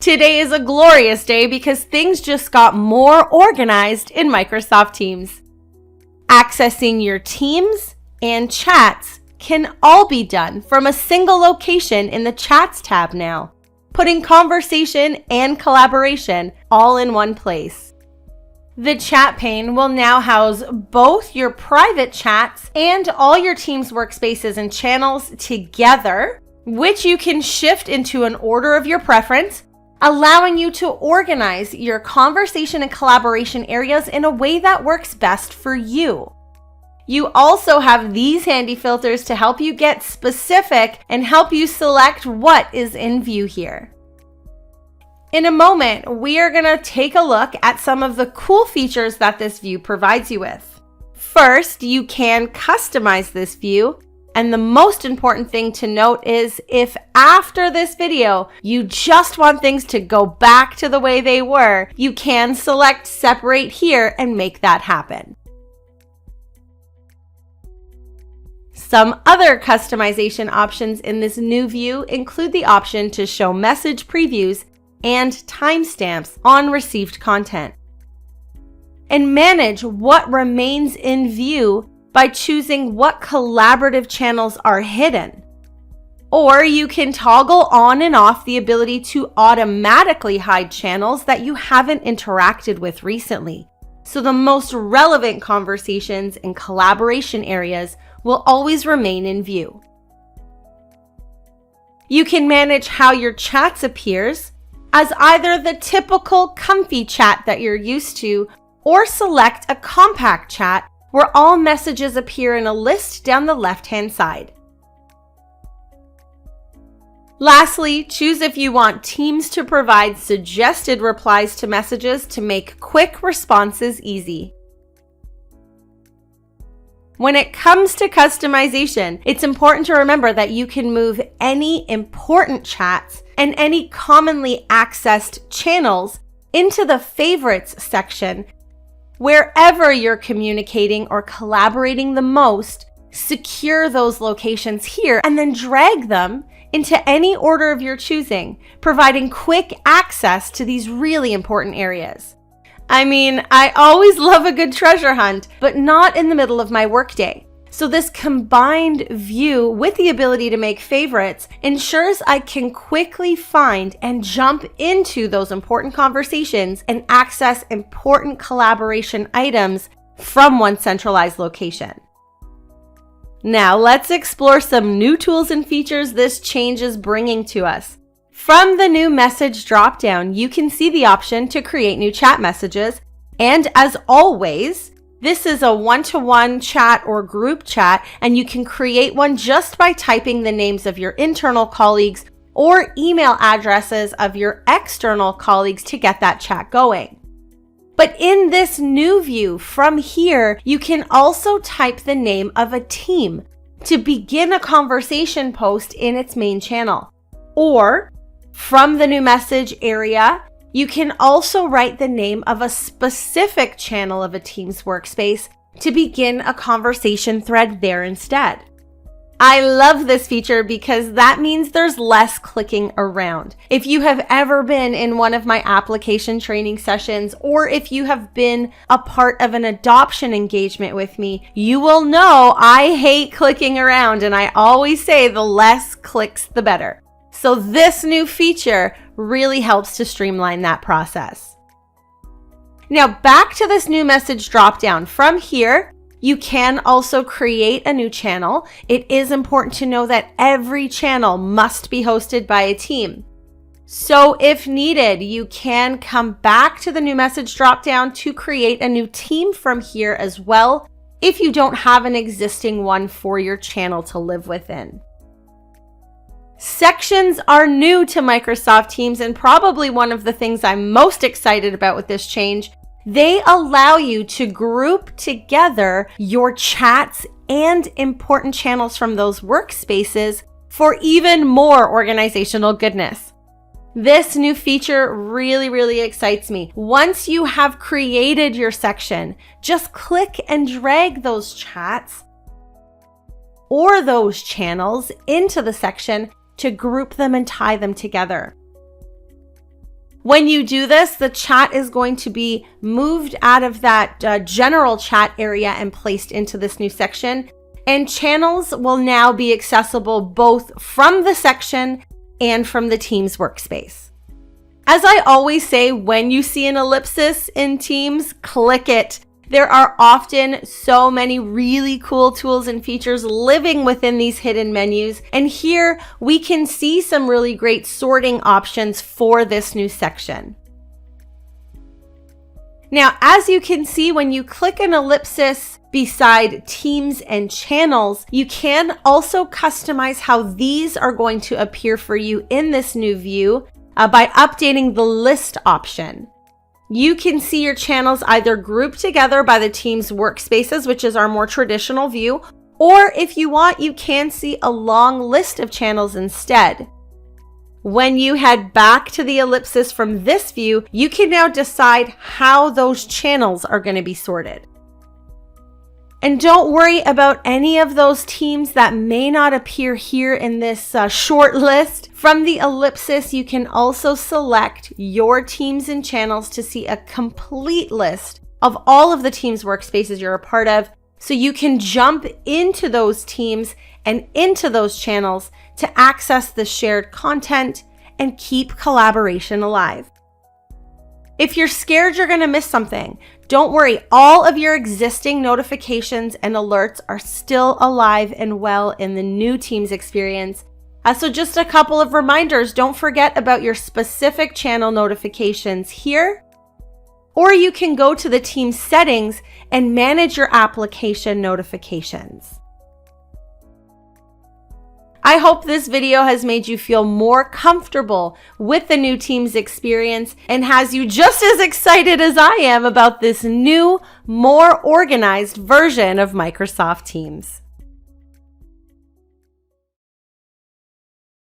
Today is a glorious day because things just got more organized in Microsoft Teams. Accessing your Teams and chats can all be done from a single location in the Chats tab now, putting conversation and collaboration all in one place. The chat pane will now house both your private chats and all your Teams workspaces and channels together, which you can shift into an order of your preference, allowing you to organize your conversation and collaboration areas in a way that works best for you. You also have these handy filters to help you get specific and help you select what is in view here. In a moment, we are going to take a look at some of the cool features that this view provides you with. First, you can customize this view. And the most important thing to note is if after this video, you just want things to go back to the way they were, you can select Separate here and make that happen. Some other customization options in this new view include the option to show message previews and timestamps on received content, and manage what remains in view by choosing what collaborative channels are hidden. Or you can toggle on and off the ability to automatically hide channels that you haven't interacted with recently, so the most relevant conversations and collaboration areas will always remain in view. You can manage how your chats appears as either the typical comfy chat that you're used to, or select a compact chat where all messages appear in a list down the left-hand side. Lastly, choose if you want Teams to provide suggested replies to messages to make quick responses easy. When it comes to customization, it's important to remember that you can move any important chats and any commonly accessed channels into the Favorites section. Wherever you're communicating or collaborating the most, secure those locations here and then drag them into any order of your choosing, providing quick access to these really important areas. I mean, I always love a good treasure hunt, but not in the middle of my workday. So this combined view with the ability to make favorites ensures I can quickly find and jump into those important conversations and access important collaboration items from one centralized location. Now let's explore some new tools and features this change is bringing to us. From the new message dropdown, you can see the option to create new chat messages. And as always, this is a one-to-one chat or group chat, and you can create one just by typing the names of your internal colleagues or email addresses of your external colleagues to get that chat going. But in this new view, from here, you can also type the name of a team to begin a conversation post in its main channel. Or from the new message area, you can also write the name of a specific channel of a Teams workspace to begin a conversation thread there instead. I love this feature because that means there's less clicking around. If you have ever been in one of my application training sessions, or if you have been a part of an adoption engagement with me, you will know I hate clicking around, and I always say the less clicks, the better. So this new feature really helps to streamline that process. Now back to this new message dropdown. From here, you can also create a new channel. It is important to know that every channel must be hosted by a team. So if needed, you can come back to the new message dropdown to create a new team from here as well, if you don't have an existing one for your channel to live within. Sections are new to Microsoft Teams, and probably one of the things I'm most excited about with this change. They allow you to group together your chats and important channels from those workspaces for even more organizational goodness. This new feature really excites me. Once you have created your section, just click and drag those chats or those channels into the section to group them and tie them together. When you do this, the chat is going to be moved out of that general chat area and placed into this new section. And channels will now be accessible both from the section and from the Teams workspace. As I always say, when you see an ellipsis in Teams, click it. There are often so many really cool tools and features living within these hidden menus. And here we can see some really great sorting options for this new section. Now, as you can see, when you click an ellipsis beside Teams and Channels, you can also customize how these are going to appear for you in this new view by updating the list option. You can see your channels either grouped together by the Teams workspaces, which is our more traditional view, or if you want, you can see a long list of channels instead. When you head back to the ellipsis from this view, you can now decide how those channels are going to be sorted. And don't worry about any of those teams that may not appear here in this short list. From the ellipsis, you can also select your teams and channels to see a complete list of all of the Teams workspaces you're a part of, so you can jump into those teams and into those channels to access the shared content and keep collaboration alive. If you're scared you're going to miss something, don't worry. All of your existing notifications and alerts are still alive and well in the new Teams experience. So just a couple of reminders. Don't forget about your specific channel notifications here, or you can go to the Teams settings and manage your application notifications. I hope this video has made you feel more comfortable with the new Teams experience and has you just as excited as I am about this new, more organized version of Microsoft Teams.